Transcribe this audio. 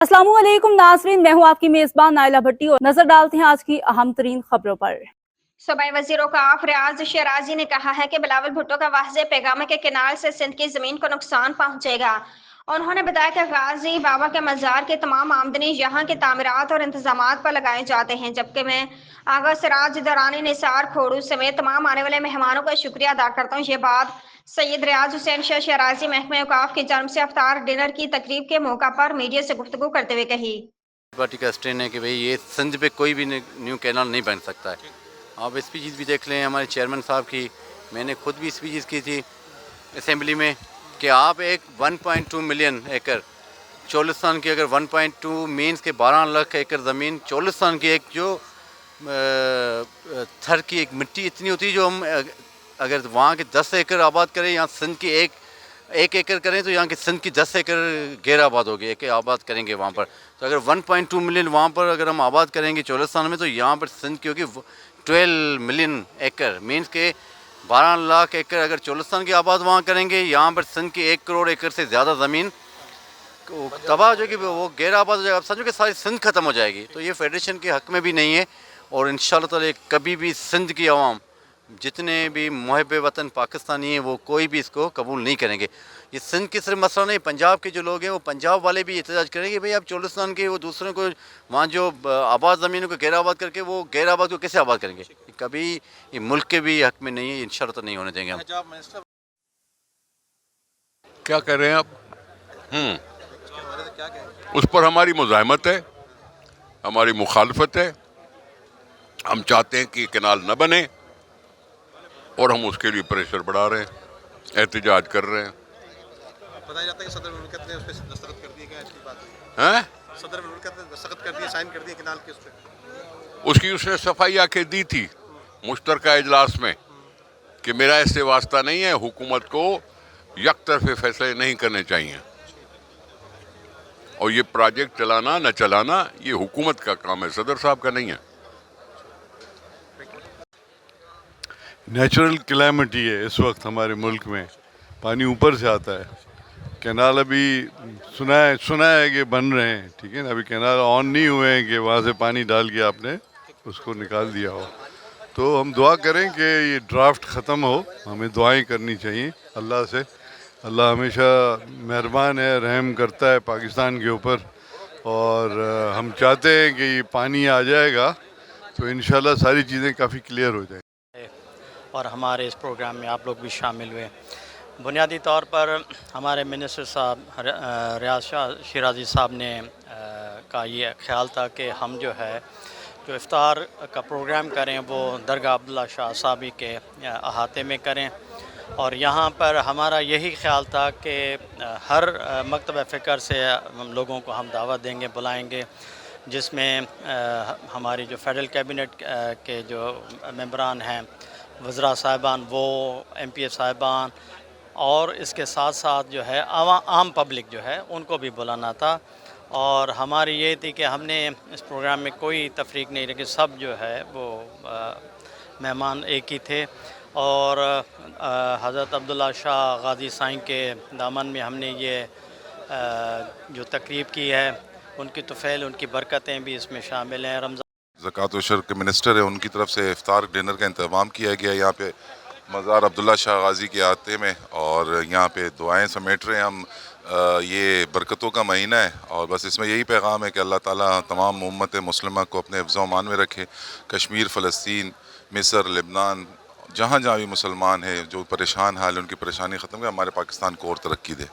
अस्सलाम वालेकुम नाज़रीन, मैं हूँ आपकी मेज़बान नाइला भट्टी और नजर डालते हैं आज की अहम तरीन खबरों पर। सूबाई वज़ीर औक़ाफ़ रियाज़ शिराज़ी ने कहा है कि बिलावल भुट्टो का वाज़ेह पैगाम है कि केनाल से सिंध की ज़मीन को नुकसान पहुँचेगा। उन्होंने बताया कि गाजी बाबा के मज़ार की तमाम आमदनी यहाँ के तामीरात और इंतज़ामात पर लगाए जाते हैं, जबकि मैं आगा सिराज दरानी निसार खोड़ू समेत तमाम आने वाले मेहमानों का शुक्रिया अदा करता हूँ। ये बात सैयद रियाज हुसैन शाह शिराज़ी महकमा औक़ाफ़ की जानब से इफ्तार डिनर की तकरीब के मौका पर मीडिया से गुफ्तगू करते हुए कही। पार्टी का स्टैंड है कि भाई ये सिंध पे कोई भी न्यू कैनाल नहीं बन सकता है। आप स्पीचेस भी देख लें हमारे चेयरमैन साहब की, मैंने खुद भी स्पीचेस की थी असेंबली में कि आप एक 1.2 मिलियन एकड़ चोलिस्तान की, अगर 1.2 मीन्स के 12 लाख एकड़ ज़मीन चोलिस्तान की, एक जो थर की एक मिट्टी इतनी होती है जो हम अगर वहाँ के 10 एकड़ आबाद करें, यहाँ सिंध की एक एकड़ करें तो यहाँ की सिंध की 10 एकड़ गैर आबाद होगी, एक आबाद करेंगे वहाँ पर। तो अगर 1.2 मिलियन वहाँ पर अगर हम आबाद करेंगे चोलिस्तान में, तो यहाँ पर सिंध की होगी 12 मिलियन एकड़, मीन्स के 12 लाख एकड़ अगर चोलिस्तान की आबाद वहाँ करेंगे, यहाँ पर सिंध की 1 करोड़ एकड़ से ज़्यादा ज़मीन तबाह हो जाएगी, वो गैर आबाद हो जाएगा। अब समझो कि सारी सिंध ख़त्म हो जाएगी। तो ये फेडरेशन के हक़ में भी नहीं है और इंशाअल्लाह ताला कभी भी सिंध की आवाम जितने भी मुहब्बे वतन पाकिस्तानी हैं वो कोई भी इसको कबूल नहीं करेंगे। ये सिंध की सिर्फ मसला नहीं, पंजाब के जो लोग हैं वो पंजाब वाले भी एहतजाज करेंगे भाई आप चोलिस्तान के वो दूसरों को वहाँ जो आबाद ज़मीनों को गैर आबाद करके वो गैर आबाद को कैसे आबाद करेंगे। कभी ये मुल्क के भी हक़ में नहीं है, इंशाअल्लाह नहीं होने देंगे हम। क्या कह रहे हैं आप? उस पर हमारी मुज़ाहमत है, हमारी मुखालफत है। हम चाहते हैं कि कैनाल न बने और हम उसके लिए प्रेशर बढ़ा रहे हैं, एहतजाज कर रहे हैं। बताया जाता है कि सदर मुमलिकत ने उस पर दस्तखत कर दिए, क्या इसकी बात हैं? सदर मुमलिकत ने दस्तखत कर दिए, साइन कर दिए कैनाल के उस पर। उसकी उसने सफाई आके दी थी मुश्तरका इजलास में कि मेरा इससे वास्ता नहीं है, हुकूमत को यकतरफे फैसले नहीं करने चाहिए और ये प्रोजेक्ट चलाना न चलाना ये हुकूमत का काम है, सदर साहब का नहीं है। नेचुरल क्लैमिटी है इस वक्त हमारे मुल्क में, पानी ऊपर से आता है। कैनाल अभी सुना है कि बन रहे हैं, ठीक है ना, अभी कैनाल ऑन नहीं हुए हैं कि वहाँ से पानी डाल के आपने उसको निकाल दिया हो। तो हम दुआ करें कि ये ड्राफ्ट ख़त्म हो, हमें दुआएं करनी चाहिए अल्लाह से। अल्लाह हमेशा मेहरबान है, रहम करता है पाकिस्तान के ऊपर और हम चाहते हैं कि ये पानी आ जाएगा तो इंशाल्लाह सारी चीज़ें काफ़ी क्लियर हो जाएंगी। और हमारे इस प्रोग्राम में आप लोग भी शामिल हुए। बुनियादी तौर पर हमारे मिनिस्टर साहब रियाज शाह शिराज़ी साहब ने का ये ख्याल था कि हम जो है जो इफ्तार का प्रोग्राम करें वो दरगाह अब्दुल्ला शाह साहबी के अहाते में करें और यहाँ पर हमारा यही ख्याल था कि हर मकतब फ़िक्र से हम लोगों को हम दावत देंगे, बुलाएंगे, जिसमें हमारी जो फेडरल कैबिनेट के जो मेंबरान हैं, वज़रा साहिबान, वो MPF साहिबान और इसके साथ साथ जो है आम पब्लिक जो है उनको भी बुलाना था। और हमारी ये थी कि हमने इस प्रोग्राम में कोई तफरीक नहीं रखी, सब जो है वो मेहमान एक ही थे और हज़रत अब्दुल्ला शाह गाज़ी साईं के दामन में हमने ये जो तकरीब की है, उनकी तुफ़ैल, उनकी बरकतें भी इसमें शामिल हैं। रमज़ान ज़कात व शर्क के मिनिस्टर है, उनकी तरफ से इफ्तार डिनर का इंतज़ाम किया गया यहाँ पे मज़ार अब्दुल्ला शाह गाज़ी के आते में और यहाँ पे दुआएं समेट रहे हैं हम। ये बरकतों का महीना है और बस इसमें यही पैगाम है कि अल्लाह ताला तमाम उम्मत मुस्लिमा को अपने हिफ्ज़ व अमान में रखे। कश्मीर, फ़लस्तीन, मिस्र, लेबनान, जहाँ जहाँ भी मुसलमान हैं जो परेशान हाल है उनकी परेशानी ख़त्म करे, हमारे पाकिस्तान को और तरक्की दे।